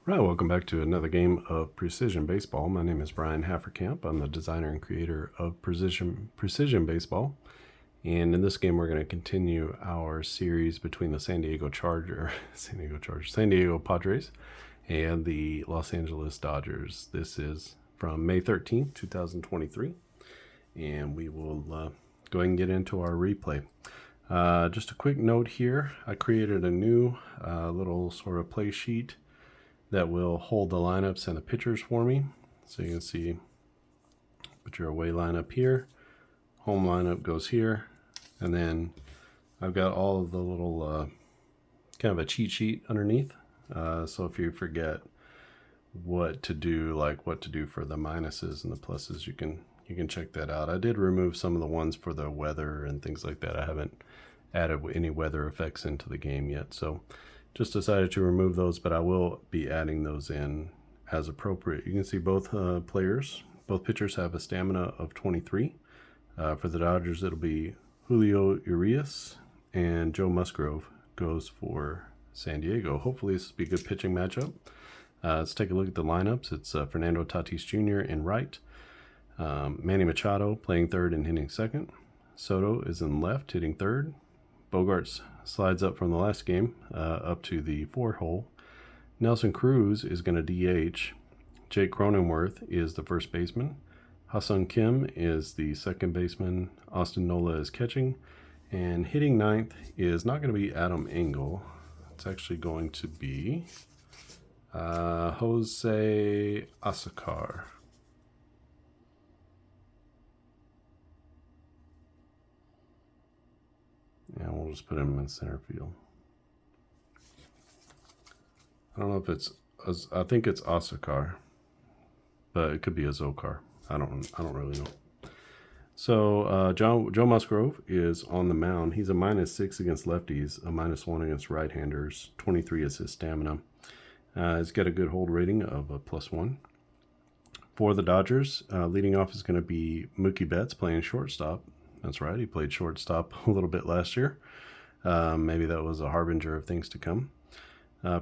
Right, welcome back to another game of Precision Baseball. My name is Brian Hafferkamp. I'm the designer and creator of Precision Baseball. And in this game, we're going to continue our series between the San Diego Padres, and the Los Angeles Dodgers. This is from May 13th, 2023. And we will go ahead and get into our replay. Just a quick note here. I created a new little sort of play sheet that will hold the lineups and the pitchers for me. So you can see, put your away lineup here, home lineup goes here, and then I've got all of the little kind of a cheat sheet underneath. So if you forget what to do, like what to do for the minuses and the pluses, you can check that out. I did remove some of the ones for the weather and things like that. I haven't added any weather effects into the game yet, so just decided to remove those, but I will be adding those in as appropriate. You can see both pitchers have a stamina of 23. For the Dodgers, it'll be Julio Urias, and Joe Musgrove goes for San Diego. Hopefully this will be a good pitching matchup. Let's take a look at the lineups. It's Fernando Tatis Jr. in right, Manny Machado playing third and hitting second. Soto is in left, hitting third. Bogarts slides up from the last game up to the 4 hole. Nelson Cruz is going to DH. Jake Cronenworth is the first baseman. Ha-Seong Kim is the second baseman. Austin Nola is catching. And hitting ninth is not going to be Adam Engel. It's actually going to be Jose Asacar. And we'll just put him in center field. I don't know if it's, I think it's Asakar, but it could be a Zokar. I don't really know. So Joe Musgrove is on the mound. He's a -6 against lefties, a -1 against right-handers. 23 is his stamina. He's got a good hold rating of a +1. For the Dodgers, leading off is going to be Mookie Betts playing shortstop. That's right, he played shortstop a little bit last year. Maybe that was a harbinger of things to come.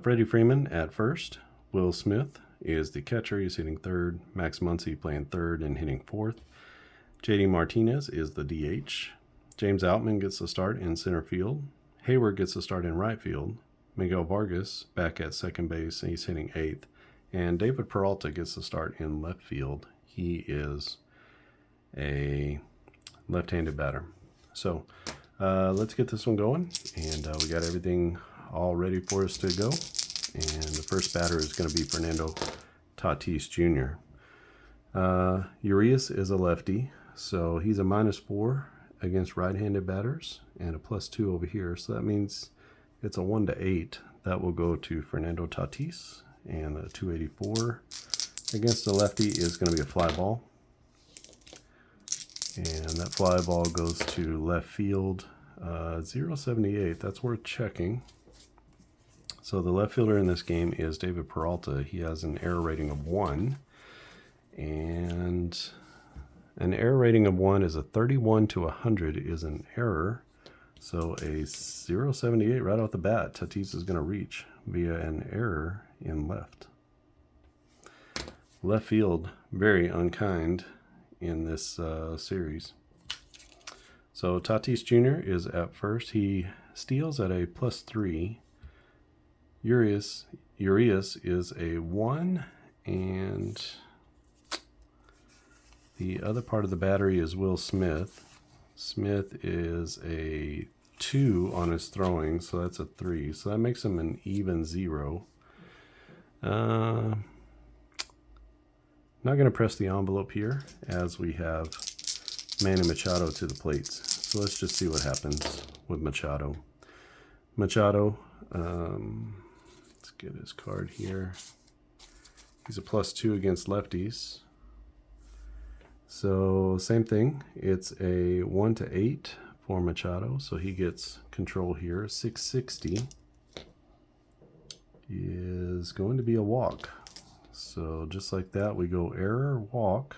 Freddie Freeman at first. Will Smith is the catcher. He's hitting third. Max Muncy playing third and hitting fourth. JD Martinez is the DH. James Outman gets the start in center field. Hayward gets the start in right field. Miguel Vargas back at second base, and he's hitting eighth. And David Peralta gets the start in left field. He is a left-handed batter. So let's get this one going, and we got everything all ready for us to go. And the first batter is going to be Fernando Tatis Jr. Urias is a lefty, so he's a -4 against right-handed batters and a +2 over here. So that means it's a 1-8. That will go to Fernando Tatis, and the 284 against the lefty is going to be a fly ball. And that fly ball goes to left field, 078. That's worth checking. So the left fielder in this game is David Peralta. He has an error rating of 1. And an error rating of 1 is a 31 to 100 is an error. So a 078 right off the bat, Tatis is going to reach via an error in left. Left field, very unkind in this series. So Tatis Jr. is at first. He steals at a +3. Urias is a 1, and the other part of the battery is Will Smith. Smith is a 2 on his throwing, so that's a 3. So that makes him an even 0. Not going to press the envelope here, as we have Manny Machado to the plates. So let's just see what happens with Machado. Machado, let's get his card here. He's a +2 against lefties. So same thing. It's a 1-8 for Machado. So he gets control here. 660 is going to be a walk. So just like that, we go error, walk,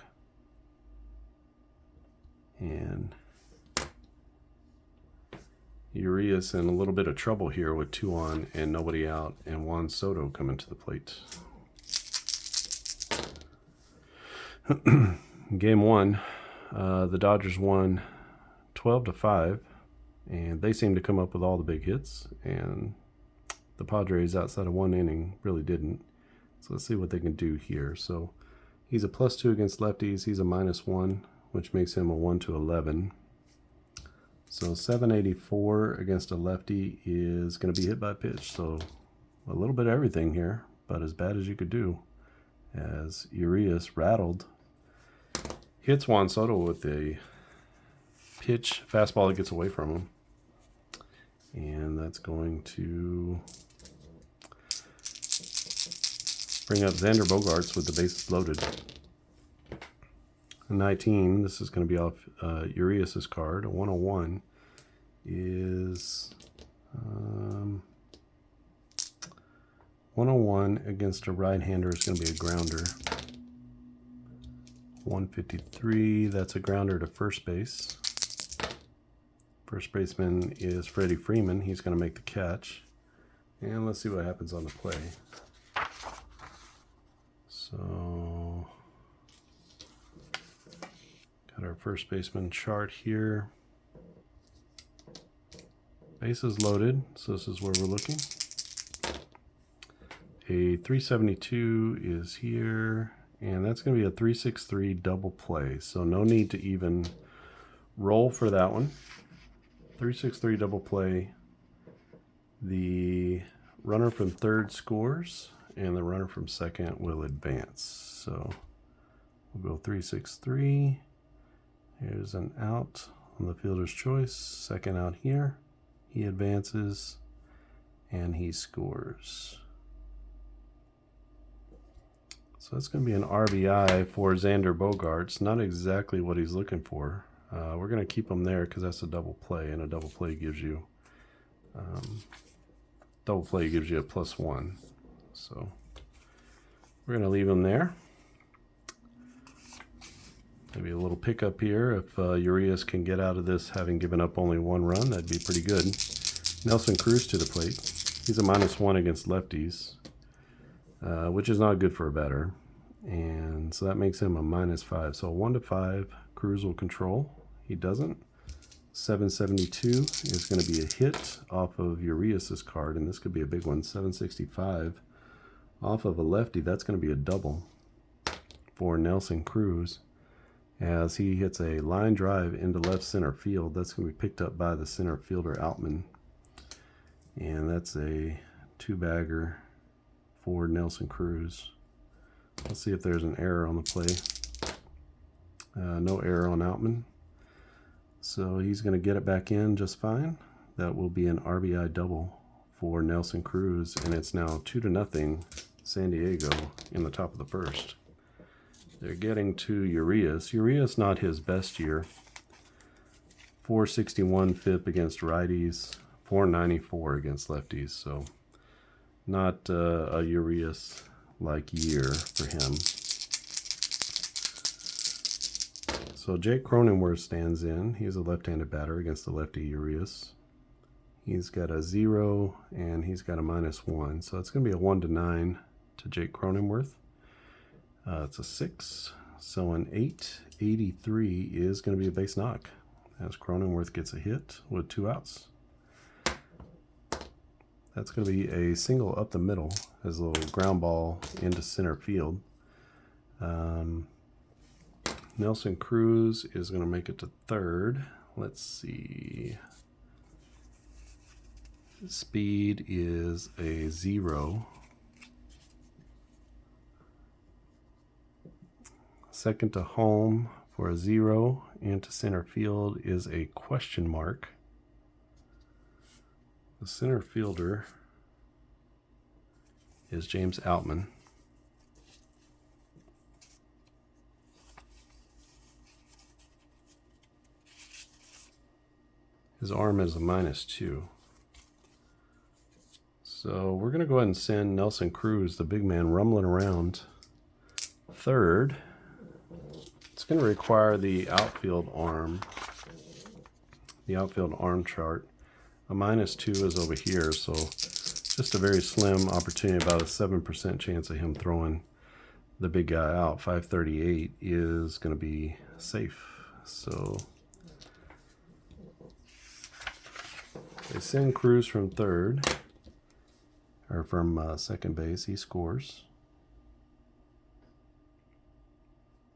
and Urias in a little bit of trouble here with 2 on and nobody out, and Juan Soto coming to the plate. Game one, the Dodgers won 12-5, and they seemed to come up with all the big hits, and the Padres, outside of one inning, really didn't. So let's see what they can do here. So he's a +2 against lefties. He's a -1, which makes him a 1-11. So 784 against a lefty is going to be hit by pitch. So a little bit of everything here, but as bad as you could do, as Urias rattled. Hits Juan Soto with a pitch fastball that gets away from him. And that's going to bring up Xander Bogaerts with the bases loaded. 19, this is going to be off Urias' card. A 101 is 101 against a right-hander is going to be a grounder. 153, that's a grounder to first base. First baseman is Freddie Freeman. He's going to make the catch. And let's see what happens on the play. So, got our first baseman chart here. Bases loaded, so this is where we're looking. A 372 is here, and that's going to be a 363 double play. So no need to even roll for that one. 363 double play. The runner from third scores, and the runner from second will advance. So we'll go 363. Here's an out on the fielder's choice. Second out here. He advances, and he scores. So that's going to be an RBI for Xander Bogaerts. Not exactly what he's looking for. We're going to keep him there because that's a double play, and a double play gives you a +1. So we're going to leave him there. Maybe a little pickup here. If Urias can get out of this having given up only one run, that'd be pretty good. Nelson Cruz to the plate. He's a -1 against lefties, which is not good for a batter. And so that makes him a -5. So 1-5, Cruz will control. He doesn't. 772 is going to be a hit off of Urias' card, and this could be a big one. 765 off of a lefty. That's going to be a double for Nelson Cruz, as he hits a line drive into left center field. That's going to be picked up by the center fielder Outman, and that's a 2-bagger for Nelson Cruz. Let's see if there's an error on the play. No error on Outman. So he's going to get it back in just fine. That will be an RBI double for Nelson Cruz, and it's now 2-0 San Diego in the top of the first. They're getting to Urias. Urias not his best year. 461 FIP against righties, 494 against lefties. So not a Urias-like year for him. So Jake Cronenworth stands in. He's a left-handed batter against the lefty Urias. He's got a 0, and he's got a -1. So it's going to be a 1-9 to Jake Cronenworth. It's a 6. So an 883 is going to be a base knock, as Cronenworth gets a hit with 2 outs. That's going to be a single up the middle, as a little ground ball into center field. Nelson Cruz is going to make it to third. Let's see. Speed is a 0. Second to home for a 0, and to center field is a question mark. The center fielder is James Outman. His arm is a -2. So we're going to go ahead and send Nelson Cruz, the big man, rumbling around third. It's going to require the outfield arm chart. A -2 is over here, so just a very slim opportunity, about a 7% chance of him throwing the big guy out, 538, is going to be safe. So they send Cruz from third, or from second base. He scores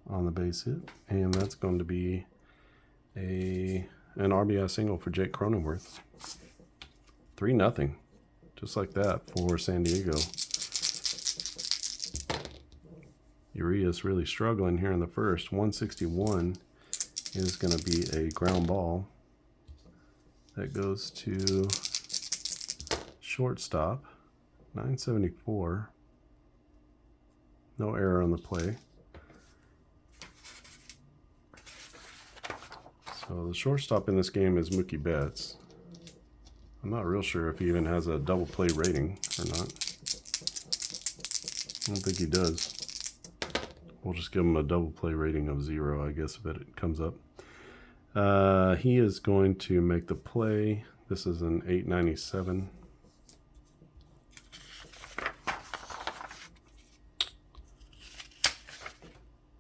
on the base hit, and that's going to be an RBI single for Jake Cronenworth. 3-0, just like that for San Diego. Urias really struggling here in the first. 161 is going to be a ground ball that goes to shortstop. 974. No error on the play. So the shortstop in this game is Mookie Betts. I'm not real sure if he even has a double play rating or not. I don't think he does. We'll just give him a double play rating of 0, I guess, if it comes up. He is going to make the play. This is an 897.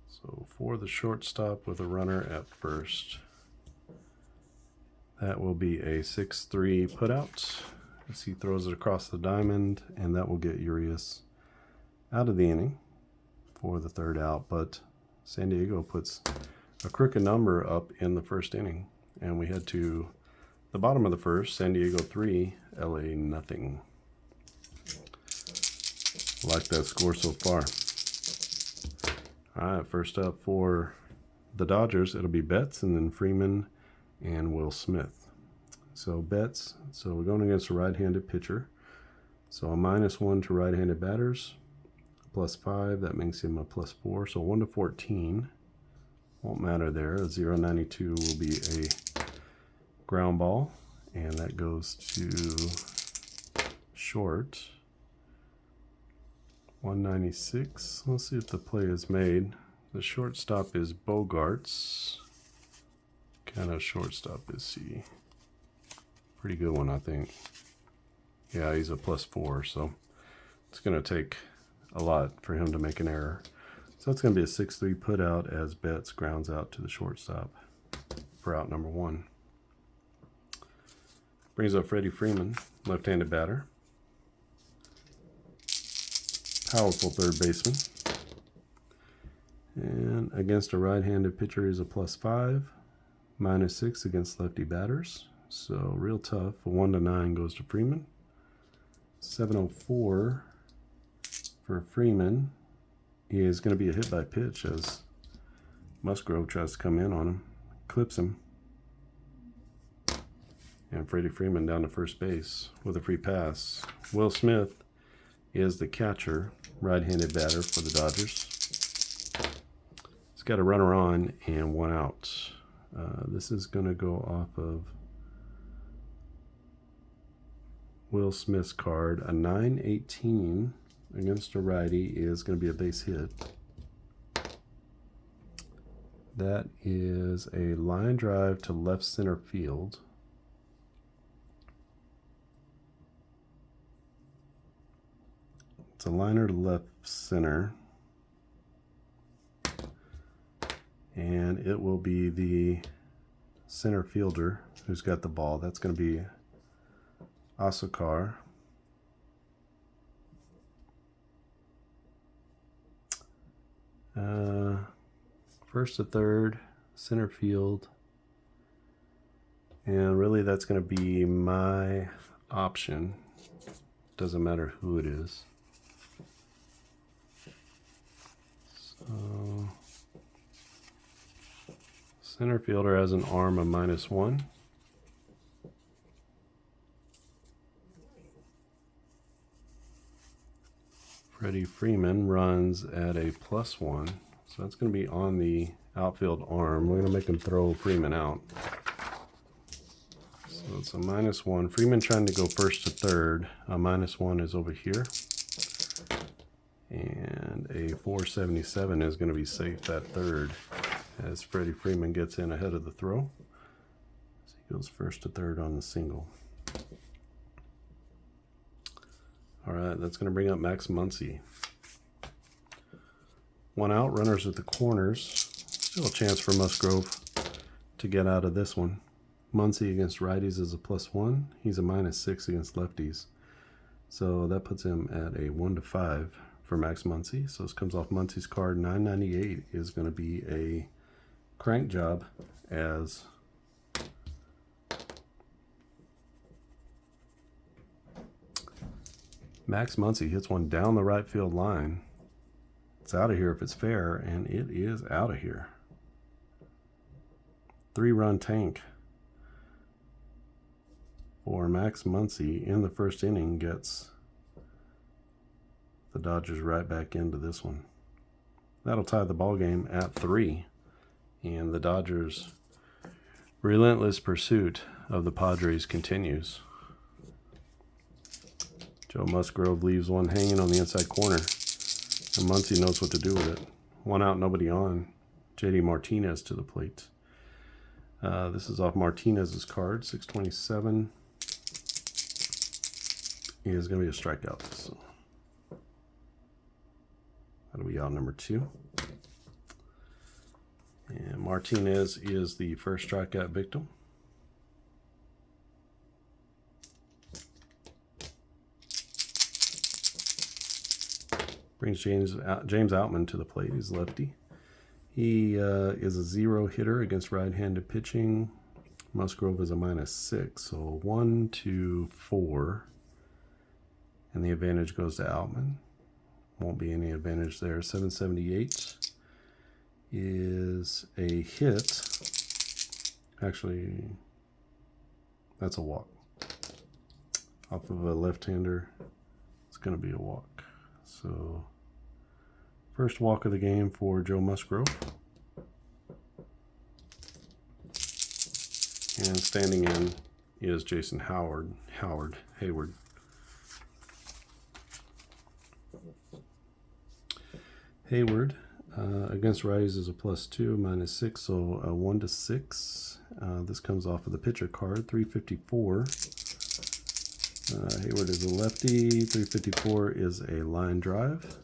So for the shortstop with a runner at first, that will be a 6-3 putout as he throws it across the diamond, and that will get Urias out of the inning for the third out. But San Diego puts a crooked number up in the first inning, and we head to the bottom of the first. San Diego 3, LA nothing. Like that score so far. All right, first up for the Dodgers, it'll be Betts and then Freeman and Will Smith. So Betts, so we're going against a right-handed pitcher. So a -1 to right-handed batters, +5, that makes him a +4. So 1 to 14 won't matter there. A 0.92 will be a ground ball, and that goes to short. 196. Let's see if the play is made. The shortstop is Bogarts. Kind of shortstop is he? Pretty good one, I think. Yeah, he's a +4, so it's going to take a lot for him to make an error. So it's going to be a 6-3 put out as Betts grounds out to the shortstop for out number 1. Brings up Freddie Freeman, left-handed batter. Powerful third baseman. And against a right-handed pitcher, he's a +5. -6 against lefty batters. So real tough. A 1 to 9 goes to Freeman. 704 for Freeman. He is going to be a hit by pitch as Musgrove tries to come in on him. Clips him. And Freddie Freeman down to first base with a free pass. Will Smith is the catcher, right-handed batter for the Dodgers. He's got a runner on and 1 out. This is going to go off of Will Smith's card. A 918 against a righty is going to be a base hit. That is a line drive to left center field. It's a liner to left center. And it will be the center fielder who's got the ball. That's going to be Asokar. First to third, center field. And really that's going to be my option. Doesn't matter who it is. So center fielder has an arm of -1. Freddie Freeman runs at a +1. So that's going to be on the outfield arm. We're going to make him throw Freeman out. So it's a -1. Freeman trying to go first to third. A -1 is over here. And a 477 is going to be safe at third as Freddie Freeman gets in ahead of the throw. So he goes first to third on the single. All right, that's going to bring up Max Muncy. One out, runners at the corners. Still a chance for Musgrove to get out of this one. Muncy against righties is a +1. He's a -6 against lefties. So that puts him at a 1-5 for Max Muncy. So this comes off Muncy's card. 998 is going to be a crank job as Max Muncy hits one down the right field line. It's out of here if it's fair, and it is out of here. 3-run tank for Max Muncy in the first inning gets the Dodgers right back into this one. That'll tie the ball game at 3, and the Dodgers' relentless pursuit of the Padres continues. Joe Musgrove leaves one hanging on the inside corner, and Muncy knows what to do with it. One out, nobody on. JD Martinez to the plate. This is off Martinez's card. 627 is going to be a strikeout. So that'll be out number 2. And Martinez is the first strikeout victim. Brings James Outman to the plate. He's lefty. He is a 0 hitter against right-handed pitching. Musgrove is a -6, so 1, 2, 4. And the advantage goes to Outman. Won't be any advantage there. 778 is a hit. Actually, that's a walk. Off of a left-hander, it's going to be a walk. So, first walk of the game for Joe Musgrove. And standing in is Jason Hayward. Hayward against righties is a +2, -6, so a 1-6. This comes off of the pitcher card, 354. Hayward is a lefty. 354 is a line drive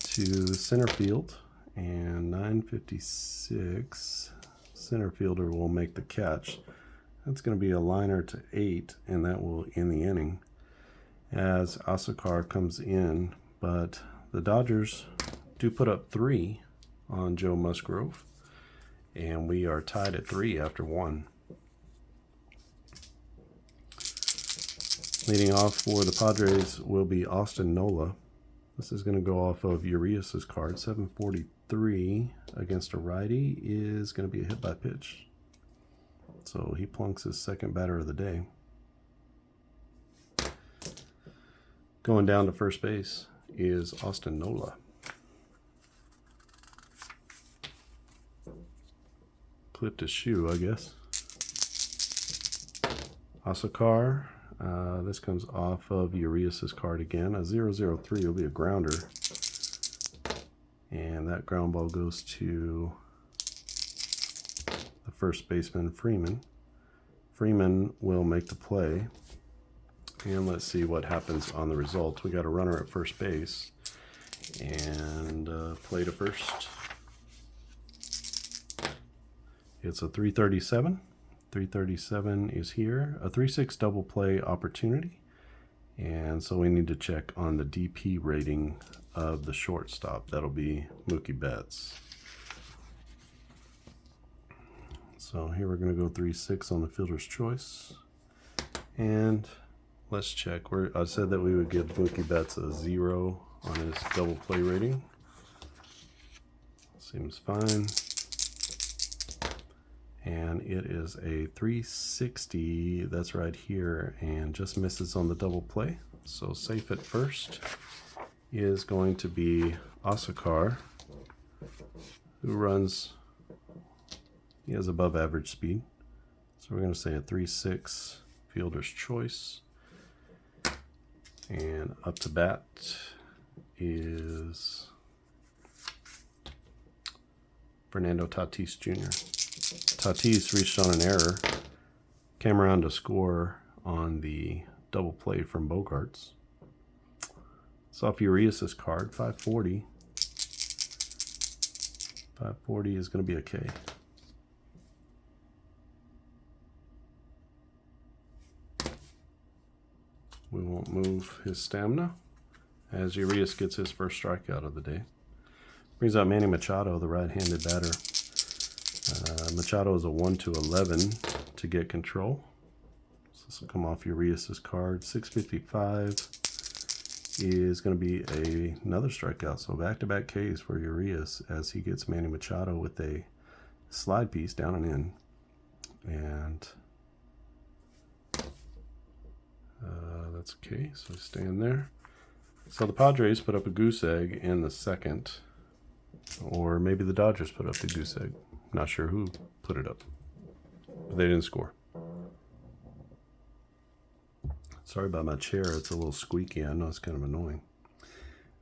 to center field, and 956 center fielder will make the catch. That's going to be a liner to 8, and that will end the inning as Asakar comes in. But the Dodgers do put up 3 on Joe Musgrove, and we are tied at 3 after 1. Leading off for the Padres will be Austin Nola. This is going to go off of Urias's card. 743 against a righty is going to be a hit by pitch. So he plunks his second batter of the day. Going down to first base is Austin Nola. Clipped his shoe, I guess. Asakar. This comes off of Urias's card again. A 003 will be a grounder. And that ground ball goes to the first baseman, Freeman. Freeman will make the play. And let's see what happens on the result. We got a runner at first base. And play to first. It's a 337. 337 is here, a 3-6 double play opportunity, and so we need to check on the DP rating of the shortstop. That'll be Mookie Betts. So here we're going to go 3-6 on the fielder's choice, and let's check. I said that we would give Mookie Betts a 0 on his double play rating. Seems fine. And it is a 360, that's right here, and just misses on the double play. So safe at first is going to be Asakar, who runs, he has above average speed. So we're going to say a 3-6 fielder's choice. And up to bat is Fernando Tatis Jr. Tatis reached on an error, came around to score on the double play from Bogarts. It's off Urias's card, 540. 540 is going to be a K. We won't move his stamina as Urias gets his first strikeout of the day. Brings out Manny Machado, the right-handed batter. Machado is a 1-11 to get control. So this will come off Urias' card. 655 is going to be another strikeout. So back-to-back Ks for Urias as he gets Manny Machado with a slide piece down and in. And that's okay, so stand there. So the Padres put up a goose egg in the second, or maybe the Dodgers put up the goose egg. Not sure who put it up, but they didn't score. Sorry about my chair, it's a little squeaky. I know it's kind of annoying.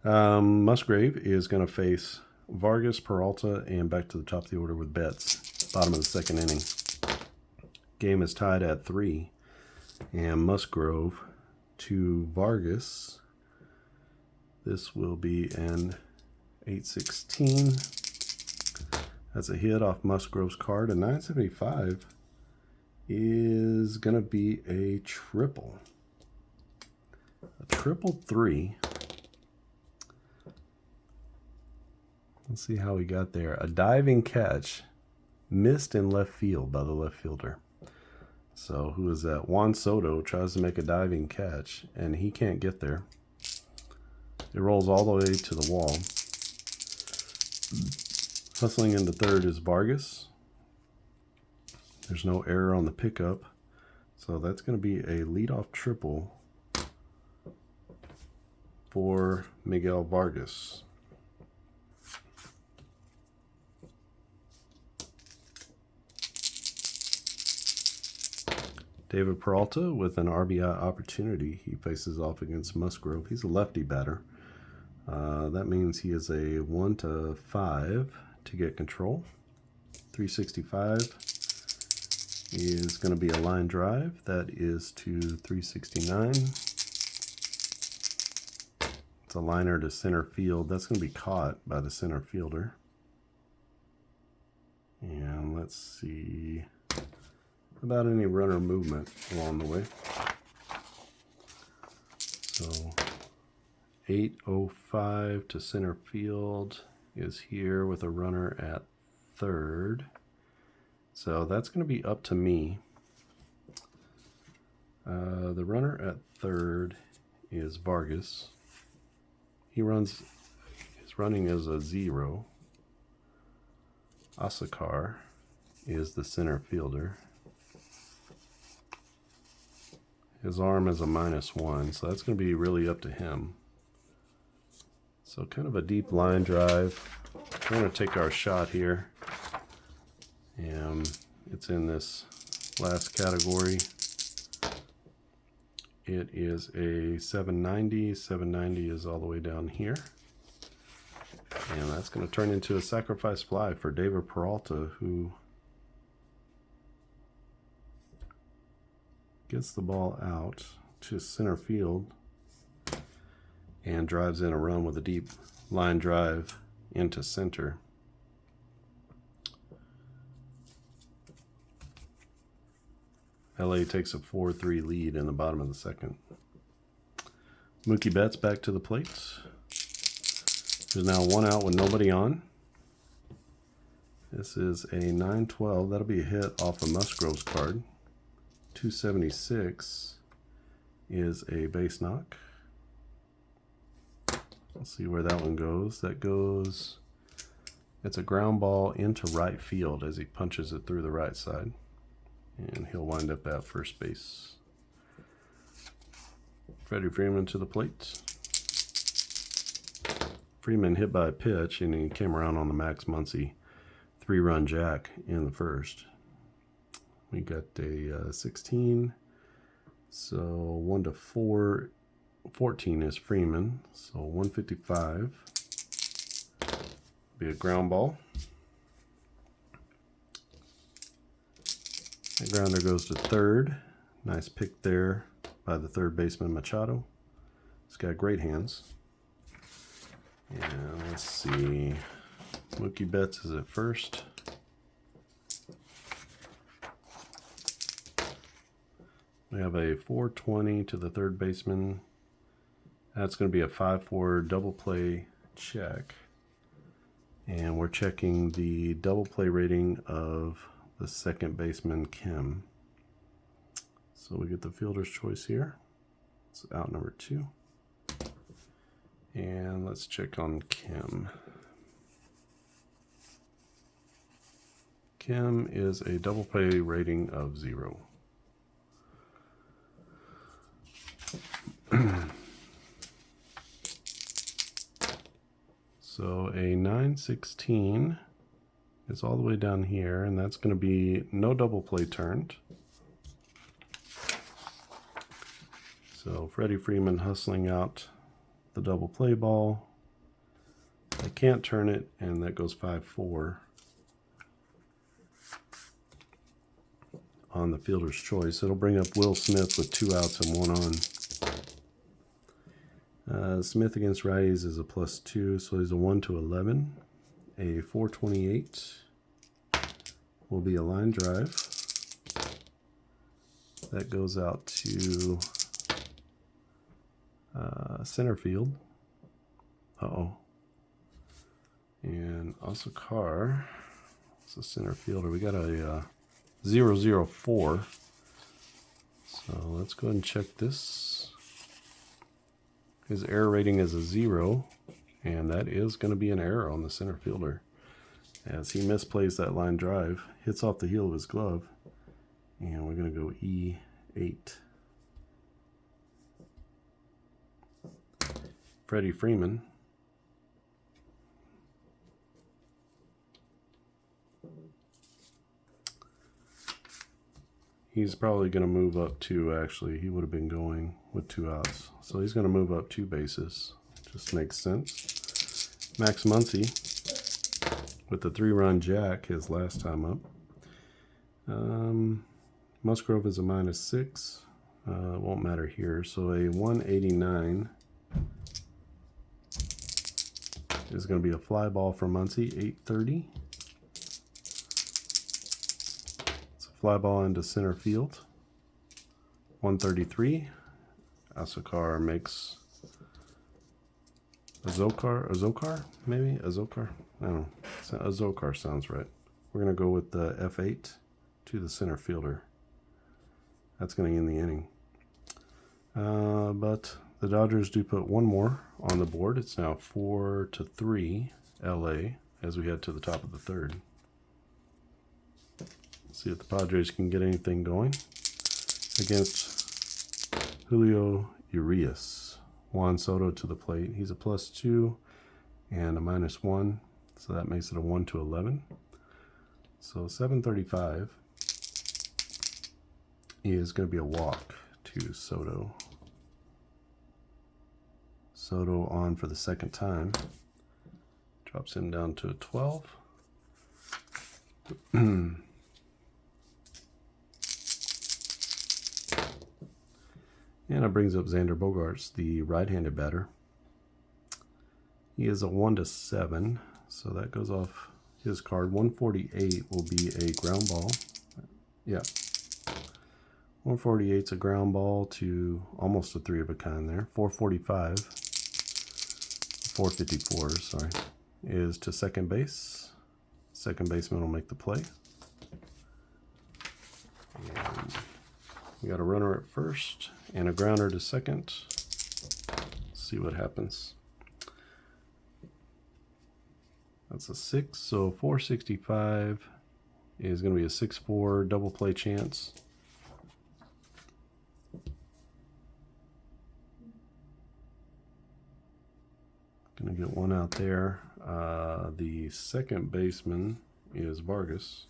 Musgrave is going to face Vargas, Peralta, and back to the top of the order with Betts. Bottom of the second inning. Game is tied at 3, and Musgrove to Vargas. This will be an 816. That's a hit off Musgrove's card. A 975 is going to be a triple. A triple 3. Let's see how he got there. A diving catch missed in left field by the left fielder. So who is that? Juan Soto tries to make a diving catch, and he can't get there. It rolls all the way to the wall. Hustling into third is Vargas. There's no error on the pickup. So that's going to be a leadoff triple for Miguel Vargas. David Peralta with an RBI opportunity. He faces off against Musgrove. He's a lefty batter. That means he is a 1-5 to get control. 365 is going to be a line drive. That is to 369. It's a liner to center field. That's going to be caught by the center fielder. And let's see about any runner movement along the way. So 805 to center field is here with a runner at third. So that's going to be up to me. The runner at third is Vargas. His running is a 0. Asakar is the center fielder. His arm is a -1, so that's going to be really up to him. So kind of a deep line drive. We're going to take our shot here. And it's in this last category. It is a 790. 790 is all the way down here. And that's going to turn into a sacrifice fly for David Peralta, who gets the ball out to center field and drives in a run with a deep line drive into center. LA takes a 4-3 lead in the bottom of the second. Mookie Betts back to the plate. There's now 1 out with nobody on. This is a 912. That'll be a hit off of Musgrove's card. 276 is a base knock. Let's see where that one goes. It's a ground ball into right field as he punches it through the right side. And he'll wind up at first base. Freddie Freeman to the plate. Freeman hit by a pitch, and he came around on the Max Muncy 3-run jack in the first. We got a 16. So 1-4. 14 is Freeman. So 155. Be a ground ball. The grounder goes to third. Nice pick there by the third baseman Machado. He's got great hands. And let's see. Mookie Betts is at first. We have a 420 to the third baseman. That's going to be a 5-4 double play check. And we're checking the double play rating of the second baseman, Kim. So we get the fielder's choice here. It's out number 2. And let's check on Kim. Kim is a double play rating of 0. So a 916 is all the way down here, and that's going to be no double play turned. So Freddie Freeman hustling out the double play ball. I can't turn it, and that goes 5-4 on the fielder's choice. It'll bring up Will Smith with 2 outs and 1 on. Smith against righties is a +2, so he's a 1-11. A 428 will be a line drive. That goes out to center field. And also Carr, it's a center fielder. We got a 004. So let's go ahead and check this. His error rating is a 0, and that is going to be an error on the center fielder as he misplays that line drive, hits off the heel of his glove, and we're going to go E8. Freddie Freeman. He's probably going to move up 2, actually. He would have been going with 2 outs. So he's going to move up 2 bases. Just makes sense. Max Muncy with the 3-run jack his last time up. Musgrove is a -6. It won't matter here. So a 189 is going to be a fly ball for Muncy, 830. Fly ball into center field, 133. Asokar makes Azokar, maybe? Azokar? I don't know. Azokar sounds right. We're going to go with the F8 to the center fielder. That's going to end the inning. But the Dodgers do put 1 more on the board. It's now 4-3 LA as we head to the top of the 3rd. See if the Padres can get anything going against Julio Urias. Juan Soto to the plate. He's a +2 and a -1, so that makes it a 1-11. So 735 is going to be a walk to Soto. Soto on for the 2nd time. Drops him down to a 12. And it brings up Xander Bogaerts, the right-handed batter. He is a 1-7, so that goes off his card. 148 will be a ground ball. Yeah. 148 is a ground ball to almost a 3 of a kind there. 454, sorry, is to second base. Second baseman will make the play. And we got a runner at first and a grounder to second. Let's see what happens. That's a 6, so 465 is going to be a 6-4 double play chance. Going to get 1 out there. The second baseman is Vargas.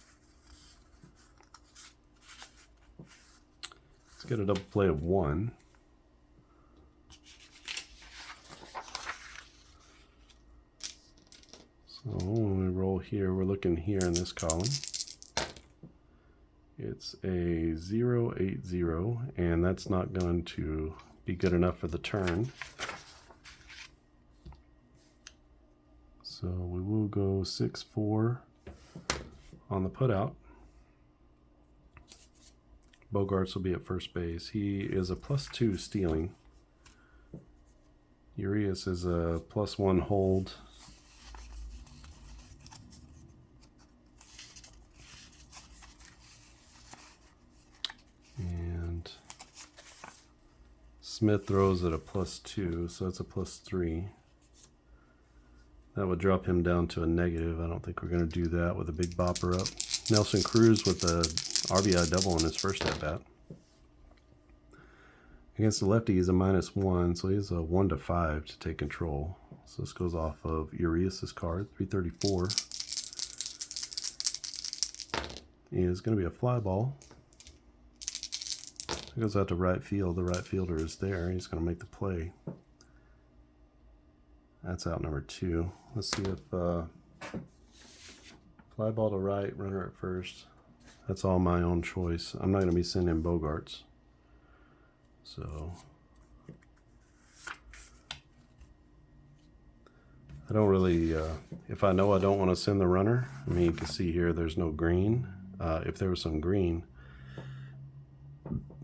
Let's get a double play of 1. So when we roll here, we're looking here in this column. It's a 0-8-0, and that's not going to be good enough for the turn. So we will go 6-4 on the putout. Bogarts will be at first base. He is a +2 stealing. Urias is a +1 hold. And Smith throws at a +2, so that's a +3. That would drop him down to a negative. I don't think we're going to do that with a big bopper up. Nelson Cruz with a RBI double in his first at-bat. Against the lefty, he's a -1, so he has a 1-5 to take control. So this goes off of Urias' card, 334. Is going to be a fly ball. It goes out to right field. The right fielder is there. He's going to make the play. That's out number 2. Let's see if fly ball to right, runner at first. That's all my own choice. I'm not going to be sending Bogarts. So I don't really, if I know I don't want to send the runner, I mean, you can see here there's no green. If there was some green,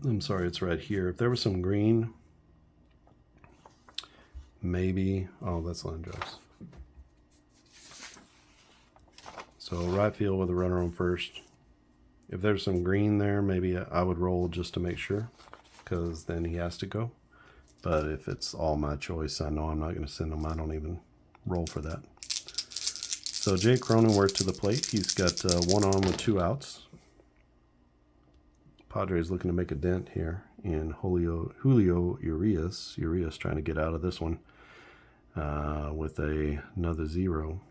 I'm sorry, it's right here. If there was some green, maybe, oh, that's line drives. So right field with a runner on first. If there's some green there, maybe I would roll just to make sure, because then he has to go. But if it's all my choice, I know I'm not going to send him. I don't even roll for that. So Jake Cronenworth to the plate. He's got 1 on with 2 outs. Padres looking to make a dent here in Julio Urias. Urias trying to get out of this one with another 0.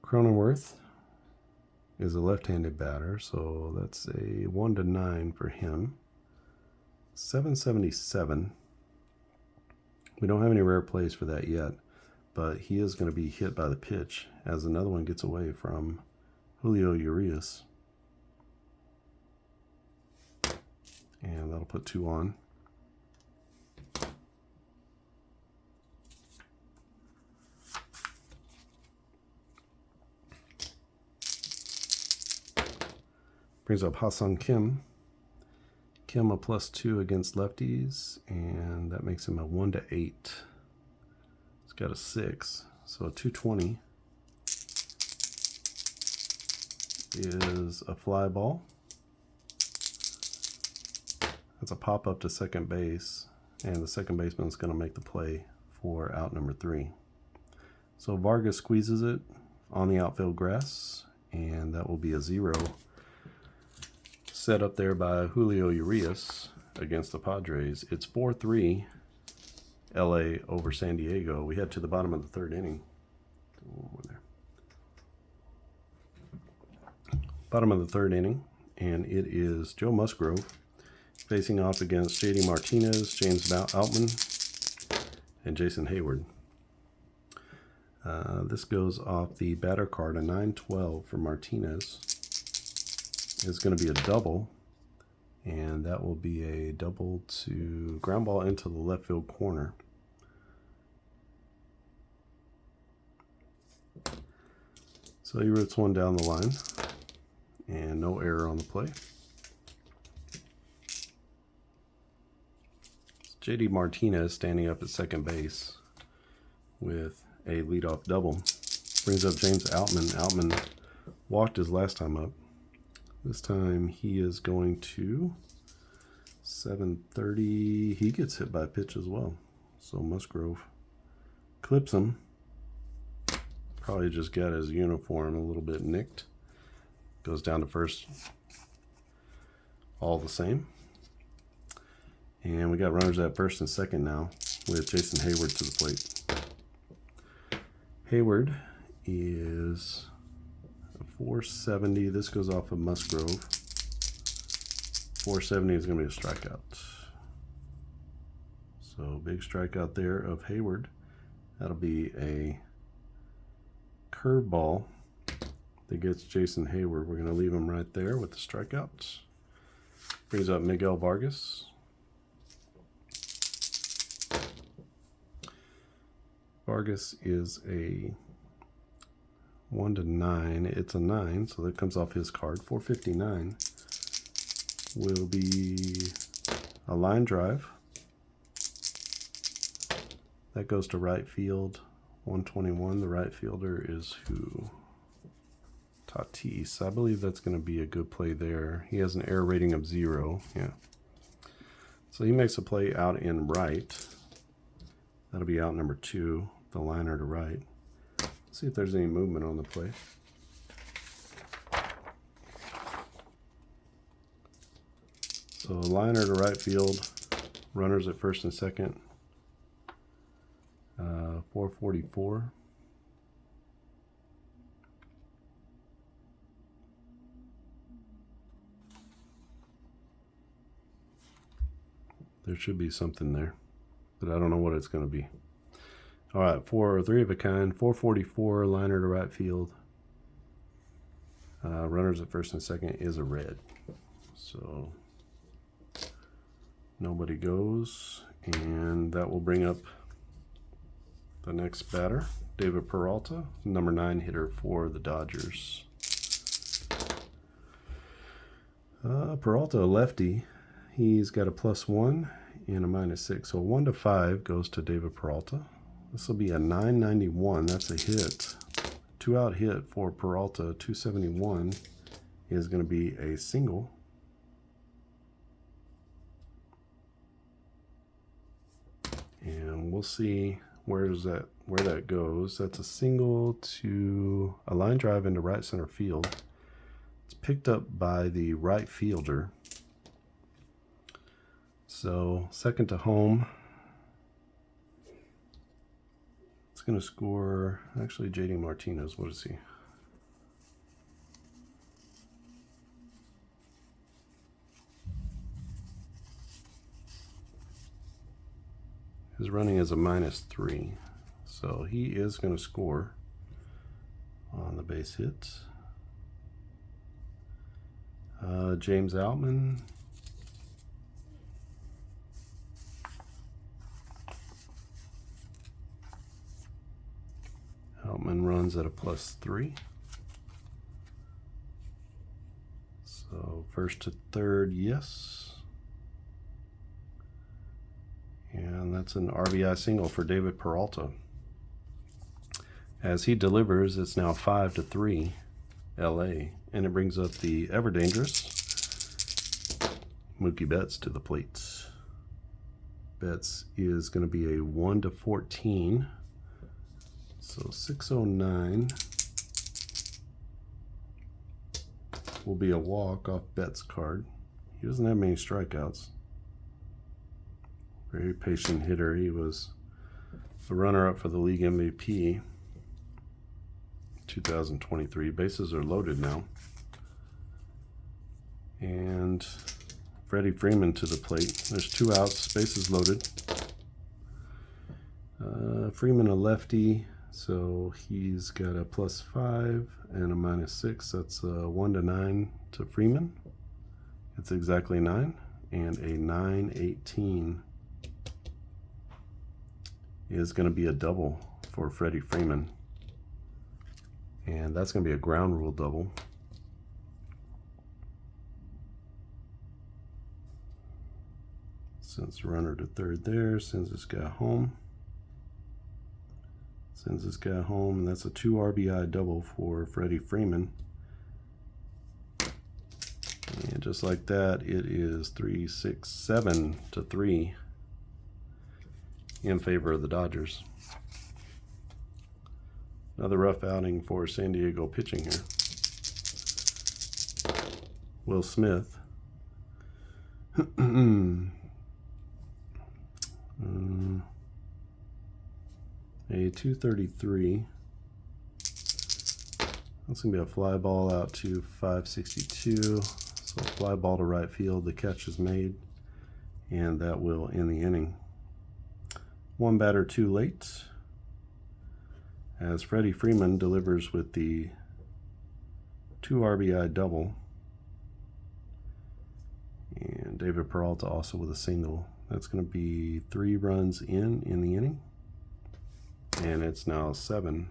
Cronenworth is a left-handed batter, so that's a 1-9 for him. 777. We don't have any rare plays for that yet, but he is going to be hit by the pitch as another one gets away from Julio Urias. And that'll put 2 on. Brings up Ha-Seong Kim. Kim a +2 against lefties, and that makes him a 1-8. He's got a 6, so a 220 is a fly ball. That's a pop up to second base, and the second baseman's going to make the play for out number 3. So Vargas squeezes it on the outfield grass, and that will be a 0. Set up there by Julio Urias against the Padres. It's 4-3 LA over San Diego. We head to the bottom of the 3rd inning. Bottom of the 3rd inning, and it is Joe Musgrove facing off against J.D. Martinez, James Outman, and Jason Hayward. This goes off the batter card, a 9-12 for Martinez. It's going to be a double, and that will be a double to ground ball into the left field corner. So he roots one down the line, and no error on the play. J.D. Martinez standing up at second base with a leadoff double. Brings up James Outman. Outman walked his last time up. This time he is going to 730. He gets hit by a pitch as well. So Musgrove clips him. Probably just got his uniform a little bit nicked. Goes down to first all the same. And we got runners at first and second now with Jason Hayward to the plate. Hayward is 470. This goes off of Musgrove. 470 is going to be a strikeout. So big strikeout there of Hayward. That'll be a curveball that gets Jason Hayward. We're going to leave him right there with the strikeouts. Brings up Miguel Vargas. Vargas is a 1 to 9. It's a 9, so that comes off his card. 459 will be a line drive. That goes to right field. 121. The right fielder is who? Tatis. I believe that's going to be a good play there. He has an error rating of 0. Yeah. So he makes a play out in right. That'll be out number 2, the liner to right. Let's see if there's any movement on the play. So liner to right field, runners at first and second. 444. There should be something there, but I don't know what it's going to be. All right, 3 of a kind, 444, liner to right field. Runners at first and second is a red. So nobody goes, and that will bring up the next batter, David Peralta, number 9 hitter for the Dodgers. Peralta, a lefty. He's got a +1 and a -6. So 1 to 5 goes to David Peralta. This will be a 991. That's a hit. 2-out hit for Peralta. 271 is going to be a single. And we'll see where that goes. That's a single to a line drive into right center field. It's picked up by the right fielder. So second to home. It's going to score, actually, JD Martinez. What is he? His running is a -3. So he is going to score on the base hits. James Outman. Outman runs at a +3. So first to third, yes. And that's an RBI single for David Peralta. As he delivers, it's now 5-3 LA. And it brings up the ever dangerous Mookie Betts to the plate. Betts is going to be a 1 to 14. So 609 will be a walk off Betts' card. He doesn't have many strikeouts. Very patient hitter. He was the runner-up for the league MVP 2023. Bases are loaded now. And Freddie Freeman to the plate. There's 2 outs, bases loaded. Freeman a lefty, so he's got a +5 and a -6. That's a 1 to 9 to Freeman. It's exactly 9, and a 918 is going to be a double for Freddie Freeman. And that's going to be a ground rule double. Sends runner to third there, sends this guy home. Sends this guy home, and that's a 2 RBI double for Freddie Freeman. And just like that, it is 7-3 in favor of the Dodgers. Another rough outing for San Diego pitching here. Will Smith. A 233. That's going to be a fly ball out to 562. So fly ball to right field. The catch is made, and that will end the inning. 1 batter too late, as Freddie Freeman delivers with the 2 RBI double, and David Peralta also with a single. That's going to be 3 runs in the inning. and it's now 7-3.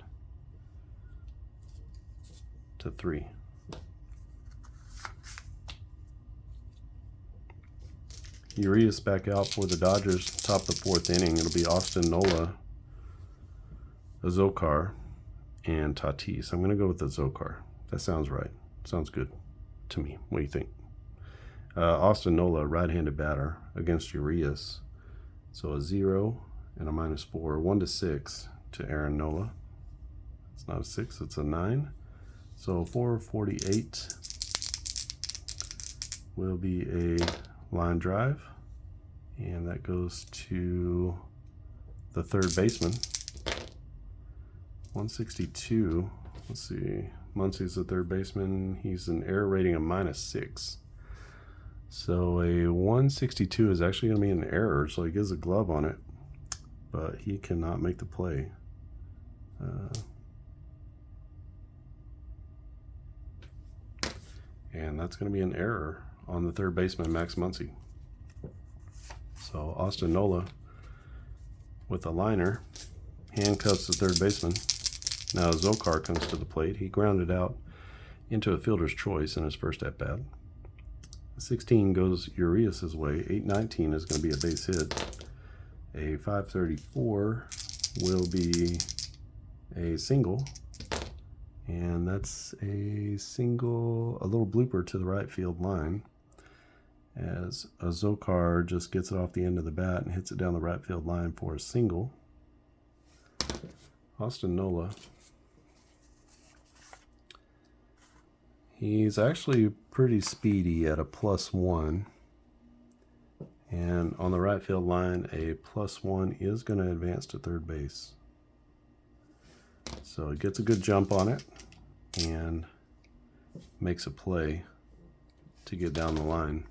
Urias back out for the Dodgers, top of the 4th inning. It'll be Austin Nola, Azokar, and Tatis. I'm going to go with the Azokar. That sounds right. Sounds good to me. What do you think? Austin Nola, right-handed batter against Urias. So a 0 and a -4. 1-6 to Aaron Nola. It's not a 6, it's a 9. So 448 will be a line drive. And that goes to the third baseman. 162. Let's see. Muncy's the third baseman. He's an error rating of -6. So a 162 is actually going to be an error. So he gets a glove on it, but he cannot make the play. And that's going to be an error on the third baseman, Max Muncy. So Austin Nola with a liner handcuffs the third baseman. Now Zokar comes to the plate. He grounded out into a fielder's choice in his first at-bat. 16 goes Urias' way. 819 is going to be a base hit. A 534 will be a single. And that's a single, a little blooper to the right field line, as Azokar just gets it off the end of the bat and hits it down the right field line for a single. Austin Nola, he's actually pretty speedy at a +1, and on the right field line a +1 is going to advance to third base. So it gets a good jump on it and makes a play to get down the line.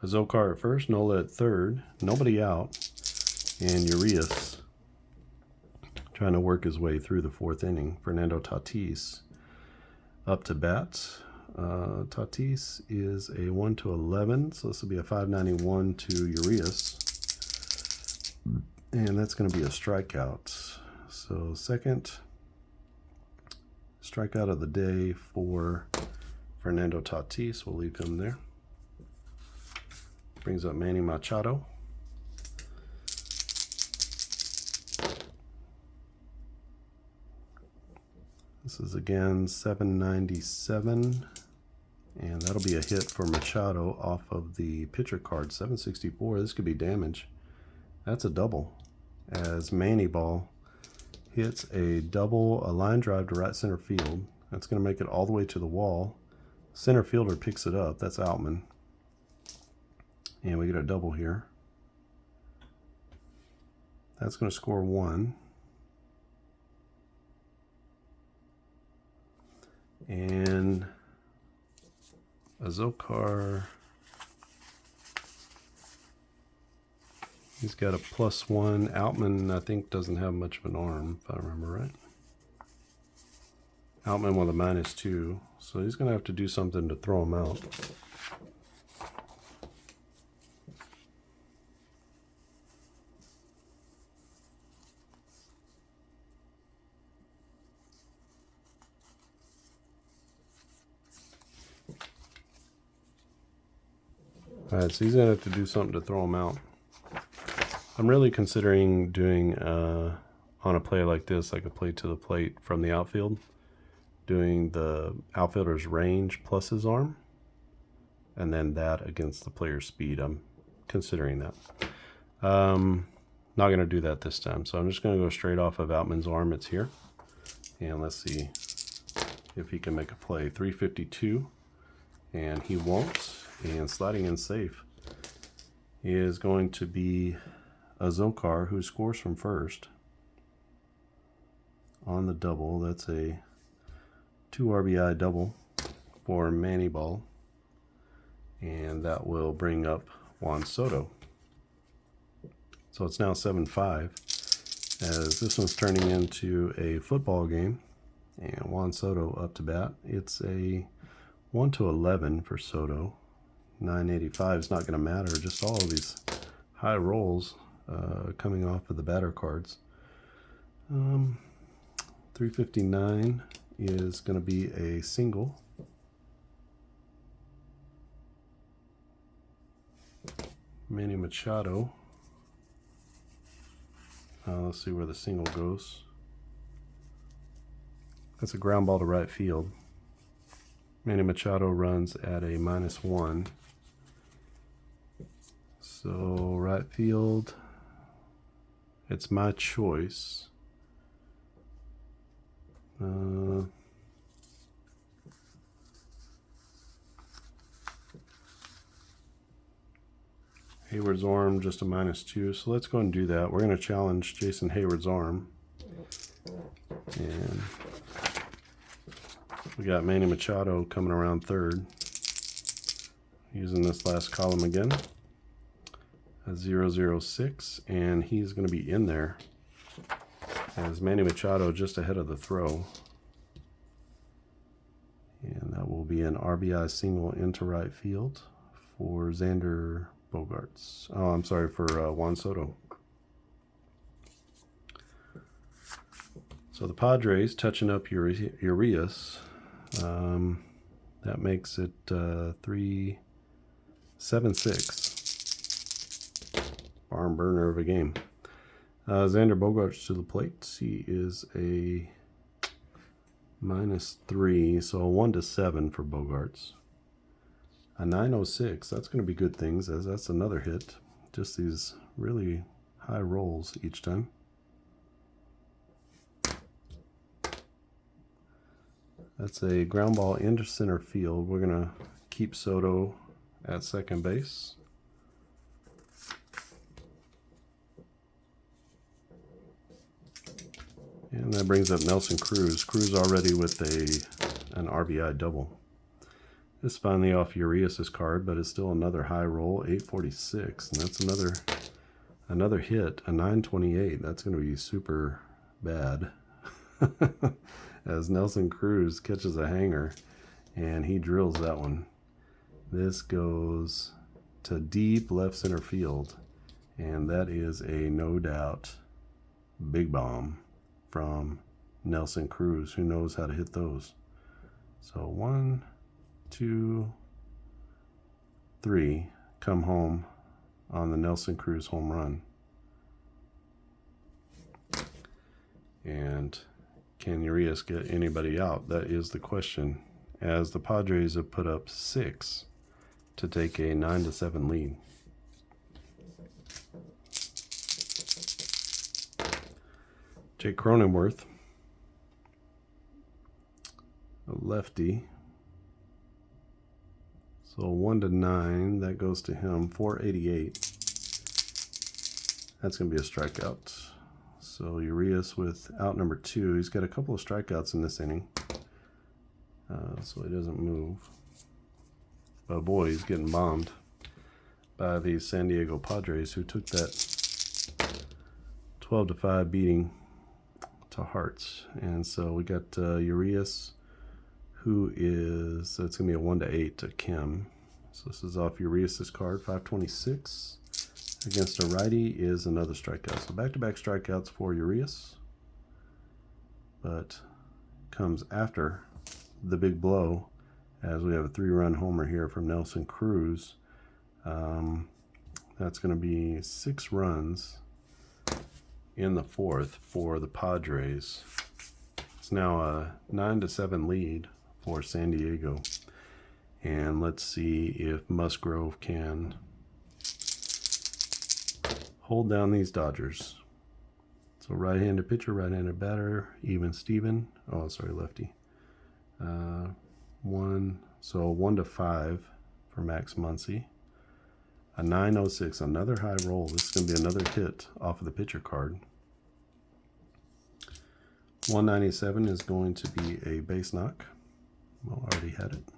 Azokar at first, Nola at third, nobody out, and Urias trying to work his way through the 4th inning. Fernando Tatis up to bat. Tatis is a 1-11, so this will be a 591 to Urias, and that's going to be a strikeout. So second strikeout of the day for Fernando Tatis. We'll leave him there. Brings up Manny Machado. This is again 797, and that'll be a hit for Machado off of the pitcher card. 764. This could be damage. That's a double, as Manny ball hits a double, a line drive to right center field. That's going to make it all the way to the wall. Center fielder picks it up. That's Outman. And we get a double here. That's going to score 1. And Azokar, he's got a +1. Outman, I think, doesn't have much of an arm, if I remember right. Outman with a -2, so he's going to have to do something to throw him out. Alright, so he's going to have to do something to throw him out. I'm really considering doing, on a play like this, like a play to the plate from the outfield, doing the outfielder's range plus his arm, and then that against the player's speed. I'm considering that. Not going to do that this time, so I'm just going to go straight off of Outman's arm. It's here. And let's see if he can make a play. 352, and he won't. And sliding in safe is going to be Azokar, who scores from first on the double. That's a 2 RBI double for Manny ball, and that will bring up Juan Soto. So it's now 7-5, as this one's turning into a football game, and Juan Soto up to bat. It's a 1-11 for Soto. 985 is not going to matter. Just all of these high rolls coming off of the batter cards. 359 is going to be a single. Manny Machado. Let's see where the single goes. That's a ground ball to right field. Manny Machado runs at a -1. So right field, it's my choice. Hayward's arm just a -2, so let's go and do that. We're going to challenge Jason Hayward's arm. And we got Manny Machado coming around third. Using this last column again. A 006, and he's going to be in there as Manny Machado just ahead of the throw. And that will be an RBI single into right field for Xander Bogaerts. Oh, I'm sorry, for Juan Soto. So the Padres touching up Urias. That makes it 3-7-6. Barn burner of a game. Xander Bogaerts to the plate. He is a -3, so a 1-7 for Bogaerts. A 906, that's going to be good things, as that's another hit. Just these really high rolls each time. That's a ground ball into center field. We're going to keep Soto at second base. And that brings up Nelson Cruz. Cruz already with an RBI double. This is finally off Urias' card, but it's still another high roll, 846, and that's another hit, a 928. That's going to be super bad. As Nelson Cruz catches a hanger, and he drills that one. This goes to deep left center field, and that is a no doubt big bomb from Nelson Cruz, who knows how to hit those. So 1, 2, 3 come home on the Nelson Cruz home run. And can Urias get anybody out? That is the question, as the Padres have put up 6 to take a 9-7 lead. Jake Cronenworth, a lefty. So 1-9, that goes to him, 488. That's going to be a strikeout. So Urias with out number 2. He's got a couple of strikeouts in this inning. So he doesn't move. But boy, he's getting bombed by the San Diego Padres, who took that 12-5 beating to heart. And so we got Urias, who is, so it's going to be a 1-8 to Kim. So this is off Urias' card, 526. Against a righty is another strikeout. So back-to-back strikeouts for Urias. But comes after the big blow, as we have a 3-run homer here from Nelson Cruz. That's going to be 6 runs in the 4th for the Padres. It's now a 9-7 lead for San Diego. And let's see if Musgrove can hold down these Dodgers. So right-handed pitcher, right-handed batter, even Steven. Oh, sorry, lefty. 1-5 for Max Muncy. A 906, another high roll. This is going to be another hit off of the pitcher card. 197 is going to be a base knock. Well, already had it.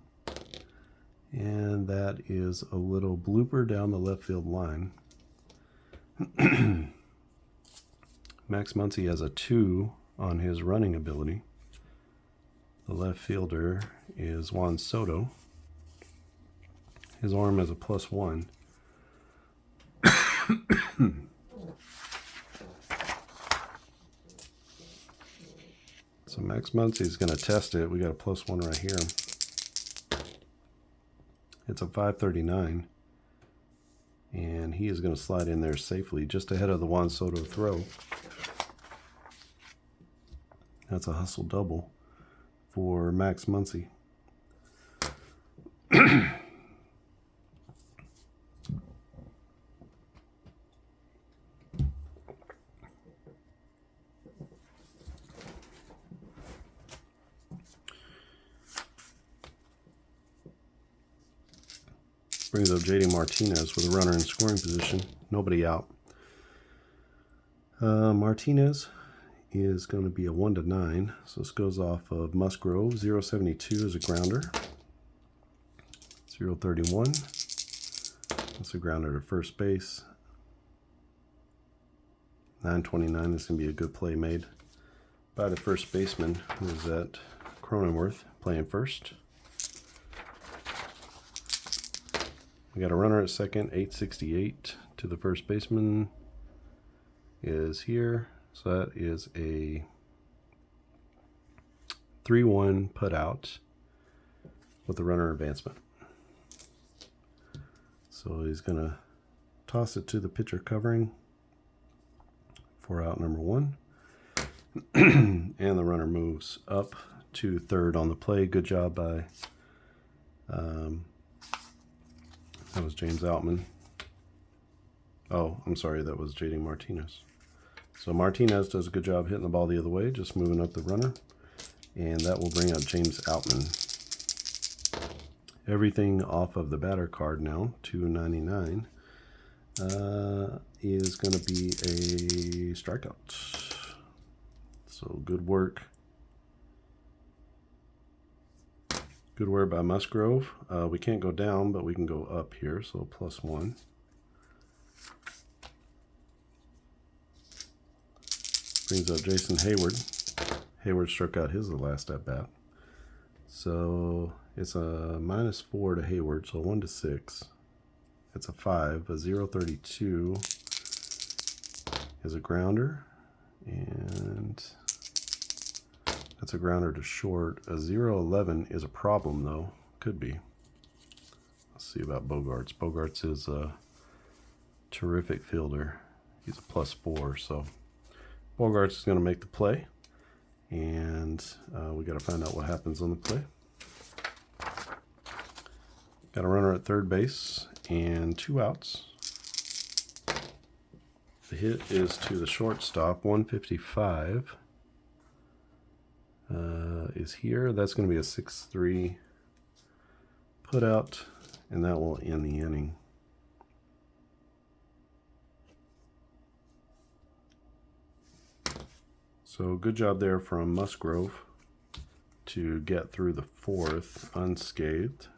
And that is a little blooper down the left field line. Max Muncy has a 2 on his running ability. The left fielder is Juan Soto. His arm has a +1. So Max Muncy's going to test it. We got a +1 right here. It's a 539. And he is going to slide in there safely, just ahead of the Juan Soto throw. That's a hustle double for Max Muncy. Brings up JD Martinez with a runner in scoring position. Nobody out. Martinez is going to be a 1-9. So this goes off of Musgrove. 0.72 is a grounder. 0.31. That's a grounder to first base. 9.29 is going to be a good play made by the first baseman, who is at Cronenworth, playing first. We got a runner at second, 8.68 to the first baseman is here. So that is a 3-1 put out with the runner advancement. So he's going to toss it to the pitcher covering for out number 1. And the runner moves up to third on the play. Good job by that was James Outman. Oh, I'm sorry, that was JD Martinez. So Martinez does a good job hitting the ball the other way, just moving up the runner. And that will bring up James Outman. Everything off of the batter card now, 299, is going to be a strikeout. So good work. Good work by Musgrove. We can't go down, but we can go up here, so +1. Brings up Jason Hayward. Hayward struck out his last at bat. So it's a -4 to Hayward, so 1-6. It's a 5. A 0.32 is a grounder. And that's a grounder to short. A 0.11 is a problem, though. Could be. Let's see about Bogarts. Bogarts is a terrific fielder. He's a +4, so Bogarts is going to make the play. And we got to find out what happens on the play. Got a runner at third base and 2 outs. The hit is to the shortstop. 155 is here. That's going to be a 6-3 put out, and that will end the inning. So good job there from Musgrove to get through the 4th unscathed.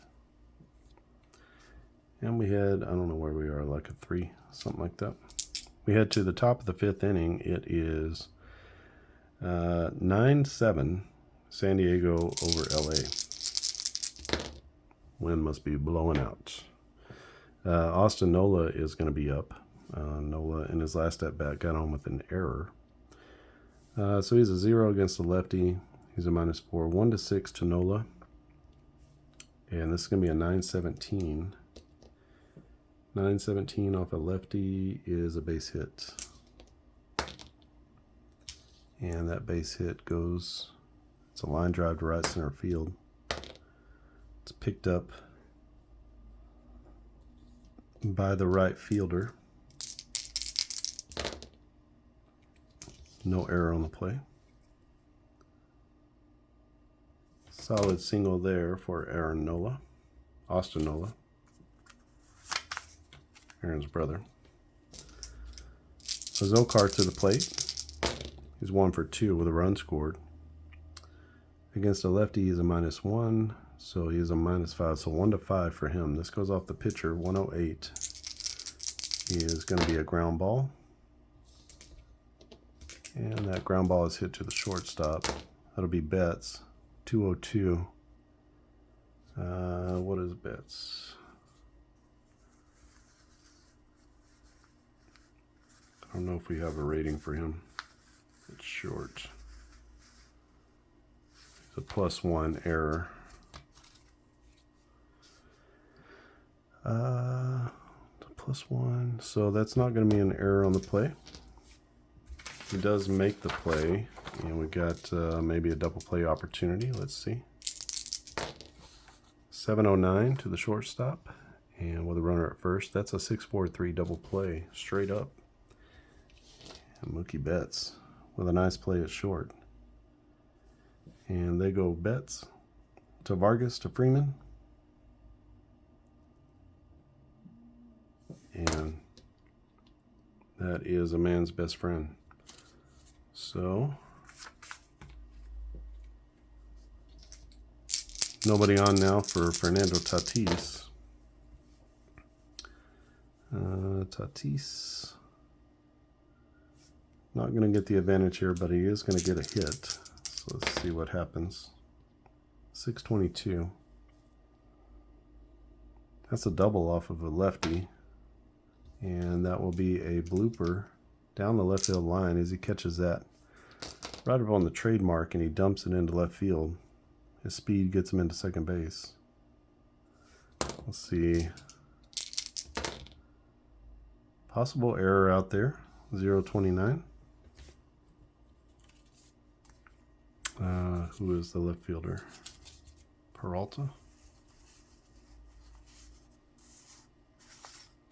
And we had, I don't know where we are, like a 3, something like that. We head to the top of the 5th inning. It is 9-7 San Diego over LA. Wind must be blowing out. Austin Nola is going to be up. Nola in his last at bat got on with an error. So he's a 0 against the lefty. He's a -4. 1-6 to Nola. And this is going to be a 9-17. 9-17 off a lefty is a base hit. And that base hit goes, it's a line drive to right center field. It's picked up by the right fielder. No error on the play. Solid single there for Aaron Nola. Austin Nola. Aaron's brother. Zokar to the plate. He's 1 for 2 with a run scored. Against a lefty, he's a -1, so he's a -5. So 1-5 for him. This goes off the pitcher. 108 is going to be a ground ball. And that ground ball is hit to the shortstop. That'll be Betts. 202. What is Betts? I don't know if we have a rating for him. It's short. It's a +1 error. +1, so that's not going to be an error on the play. He does make the play, and we got maybe a double play opportunity. Let's see. 709 to the shortstop, and with a runner at first, that's a 6-4-3 double play straight up. And Mookie Betts with a nice play at short, and they go Betts to Vargas to Freeman, and that is a man's best friend. So nobody on now for Fernando Tatis. Tatis not going to get the advantage here, but he is going to get a hit. So let's see what happens. 622. That's a double off of a lefty, and that will be a blooper down the left field line as he catches that right up on the trademark, and he dumps it into left field. His speed gets him into second base. Let's see. Possible error out there. 029. Who is the left fielder? Peralta.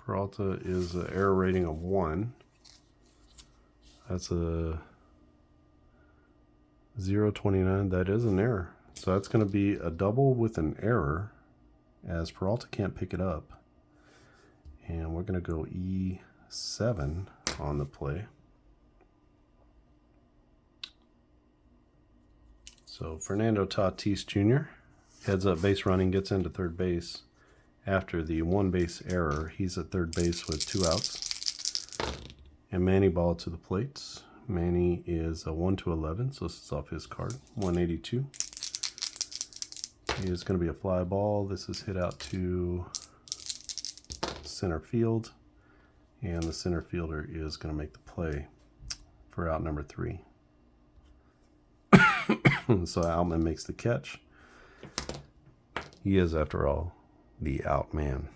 Peralta is an error rating of 1. That's a 029. That is an error. So that's going to be a double with an error, as Peralta can't pick it up. And we're going to go E7 on the play. So Fernando Tatis Jr. heads up base running, gets into third base. After the 1 base error, he's at third base with 2 outs. And Manny ball to the plates. Manny is a 1-11, so this is off his card. 182. It is going to be a fly ball. This is hit out to center field, and the center fielder is going to make the play for out number 3. So Outman makes the catch. He is, after all, the out man.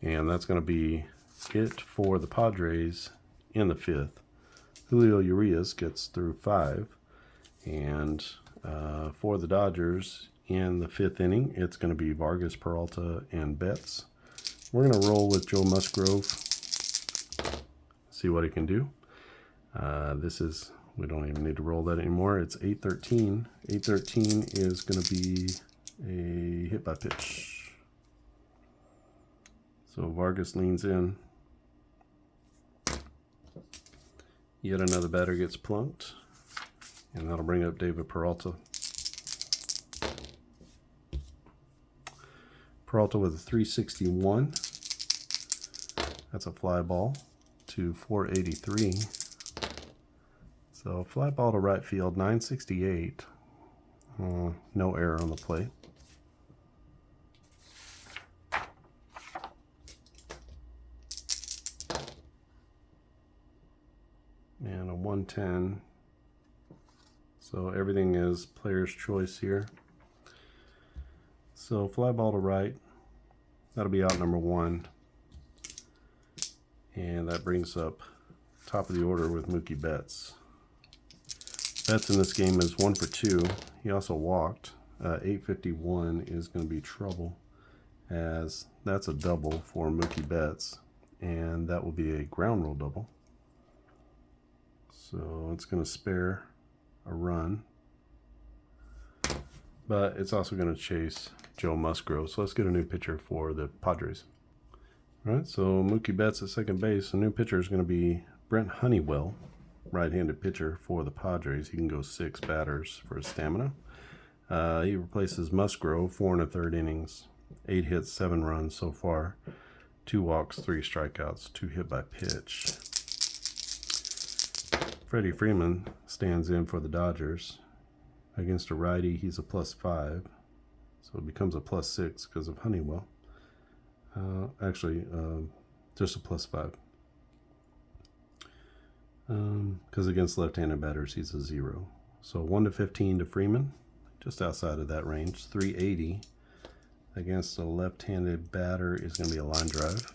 And that's going to be it for the Padres in the 5th. Julio Urias gets through 5. And for the Dodgers in the 5th inning, it's going to be Vargas, Peralta, and Betts. We're going to roll with Joe Musgrove, see what he can do. We don't even need to roll that anymore. It's 8-13. 8-13 is going to be a hit by pitch. So Vargas leans in. Yet another batter gets plunked, and that'll bring up David Peralta. Peralta with a 361. That's a fly ball to 483. So fly ball to right field, 968. No error on the plate. And a 110. So everything is player's choice here. So fly ball to right. That'll be out number 1. And that brings up top of the order with Mookie Betts. Betts in this game is 1 for 2. He also walked. 851 is going to be trouble, as that's a double for Mookie Betts, and that will be a ground rule double. So it's going to spare a run, but it's also going to chase Joe Musgrove. So let's get a new pitcher for the Padres. All right, so Mookie Betts at second base. The new pitcher is going to be Brent Honeywell, right-handed pitcher for the Padres. He can go 6 batters for his stamina. He replaces Musgrove, 4 1/3 innings, 8 hits, 7 runs so far, 2 walks, 3 strikeouts, 2 hit by pitch. Freddie Freeman stands in for the Dodgers. Against a righty, he's a +5, so it becomes a +6 because of Honeywell. Just a +5. Because against left-handed batters, he's a 0. So 1-15 to Freeman. just outside of that range. 380 against a left-handed batter is going to be a line drive.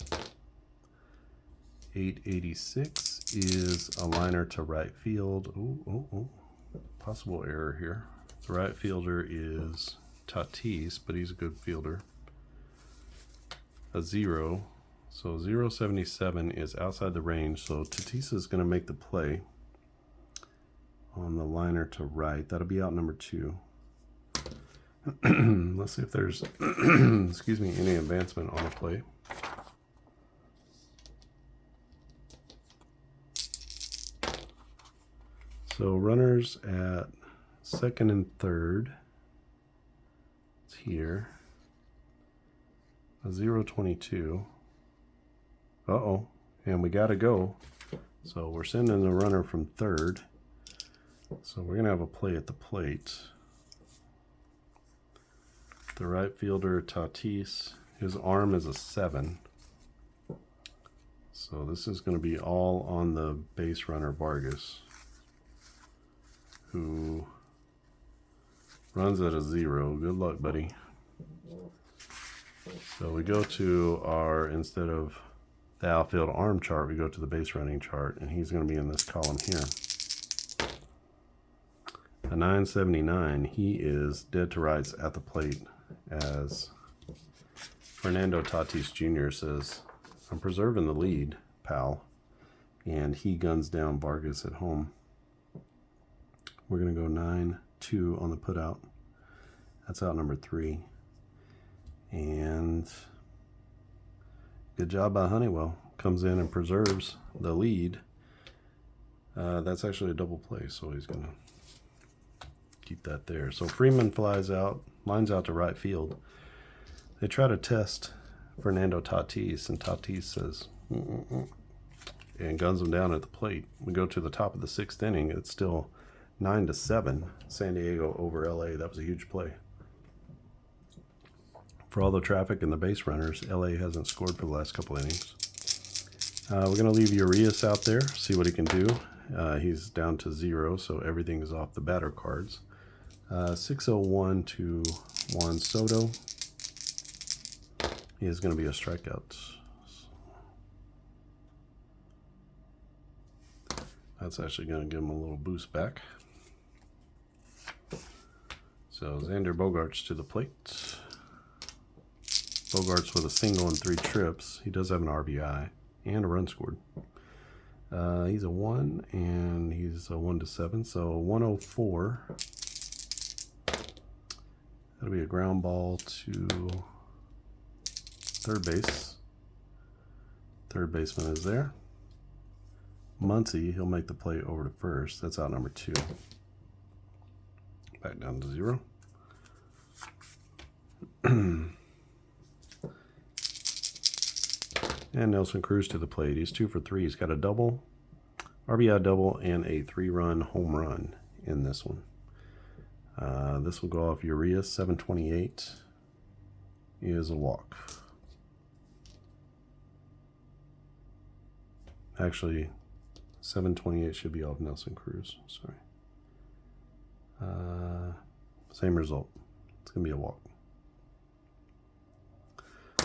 886 is a liner to right field. Ooh, possible error here. The right fielder is Tatis, but he's a good fielder. A 0. So 077 is outside the range. So Tatis is going to make the play on the liner to right. That'll be out number 2. Let's see if there's excuse me, any advancement on the play. So runners at second and third. It's here. A 022. Uh-oh. And we got to go. So we're sending the runner from third. So we're going to have a play at the plate. The right fielder, Tatis, his arm is a 7. So this is going to be all on the base runner, Vargas, who runs at a 0. Good luck, buddy. So we go to our, instead of the outfield arm chart, we go to the base running chart, and he's going to be in this column here. A 979, he is dead to rights at the plate, as Fernando Tatis Jr. says, I'm preserving the lead, pal. And he guns down Vargas at home. We're going to go 9-2 on the putout. That's out number 3. And good job by Honeywell. Comes in and preserves the lead. That's actually a double play, so he's going to keep that there. So Freeman flies out, lines out to right field. They try to test Fernando Tatis, and Tatis says, and guns him down at the plate. We go to the top of the 6th inning. It's still 9-7, San Diego over LA. That was a huge play. For all the traffic and the base runners, LA hasn't scored for the last couple innings. We're going to leave Urias out there, see what he can do. He's down to 0, so everything is off the batter cards. 601 to Juan Soto. He is going to be a strikeout. That's actually going to give him a little boost back. So Xander Bogaerts to the plate. Bogaerts with a single and 3 trips. He does have an RBI and a run scored. He's a 1 and he's a 1-7, so 104. That'll be a ground ball to third base. Third baseman is there. Muncy, he'll make the play over to first. That's out number 2. Back down to 0. And Nelson Cruz to the plate. He's 2 for 3. He's got a double, RBI double, and a 3-run home run in this one. This will go off Urias. 728 is a walk. Actually, 728 should be off Nelson Cruz. Sorry. Same result. It's going to be a walk.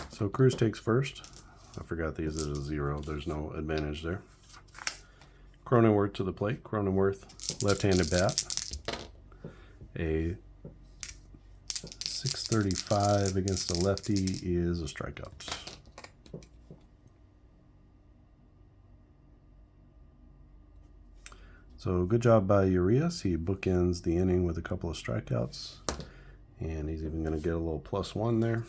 So Cruz takes first. I forgot these is a 0. There's no advantage there. Cronenworth to the plate. Cronenworth, left-handed bat. A 635 against a lefty is a strikeout. So good job by Urias. He bookends the inning with a couple of strikeouts. And he's even going to get a little +1 there.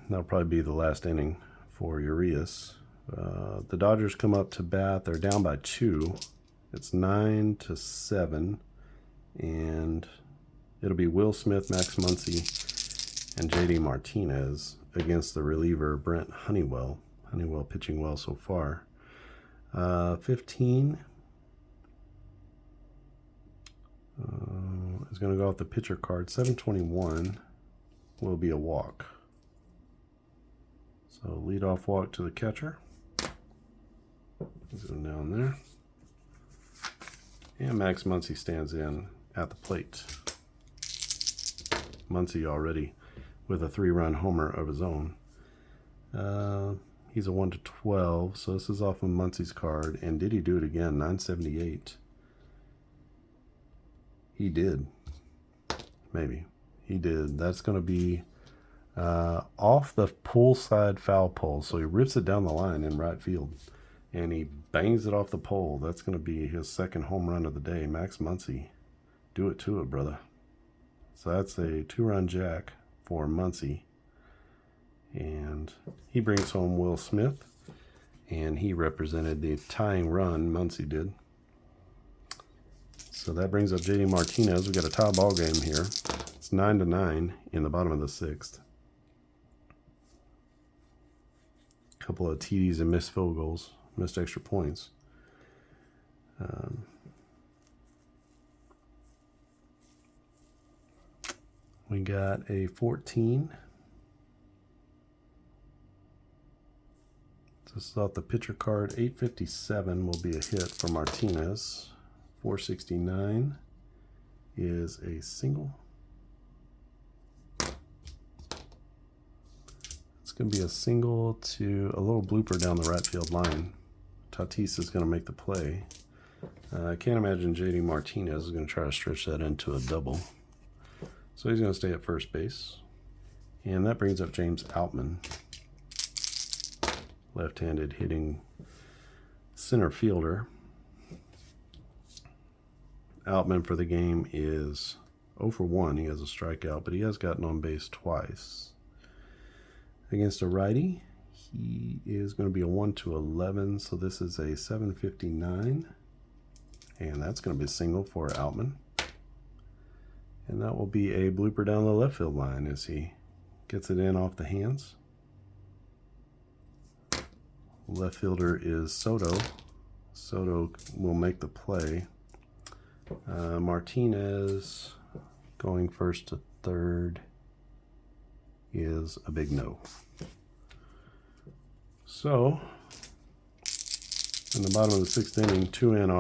That'll probably be the last inning for Urias. The Dodgers come up to bat. They're down by 2. It's 9-7. And it'll be Will Smith, Max Muncy, and JD Martinez against the reliever Brent Honeywell. Honeywell pitching well so far. 15 is going to go off the pitcher card. 721 will be a walk. So leadoff walk to the catcher. Zoom down there. And Max Muncy stands in at the plate. Muncy already with a 3-run homer of his own. He's a 1-12, so this is off of Muncy's card. And did he do it again? 978. He did. Maybe. He did. That's going to be off the pull side foul pole. So he rips it down the line in right field. And he bangs it off the pole. That's going to be his second home run of the day. Max Muncy. Do it to it, brother. So that's a 2-run jack for Muncy. And he brings home Will Smith. And he represented the tying run, Muncy did. So that brings up JD Martinez. We got a tie ball game here. It's 9-9 in the bottom of the 6th. A couple of TDs and missed field goals, missed extra points. We got a 14. This is off the pitcher card. 857 will be a hit for Martinez. 469 is a single. It's going to be a single to a little blooper down the right field line. Tatis is going to make the play. I can't imagine JD Martinez is going to try to stretch that into a double. So he's going to stay at first base. And that brings up James Outman. Left-handed hitting center fielder. Outman for the game is 0 for 1. He has a strikeout, but he has gotten on base twice. Against a righty, he is going to be a 1-11, so this is a 759. And that's going to be a single for Outman. And that will be a blooper down the left field line as he gets it in off the hands. Left fielder is Soto. Soto will make the play. Martinez going first to third is a big no. So, in the bottom of the 6th inning, 2 in already.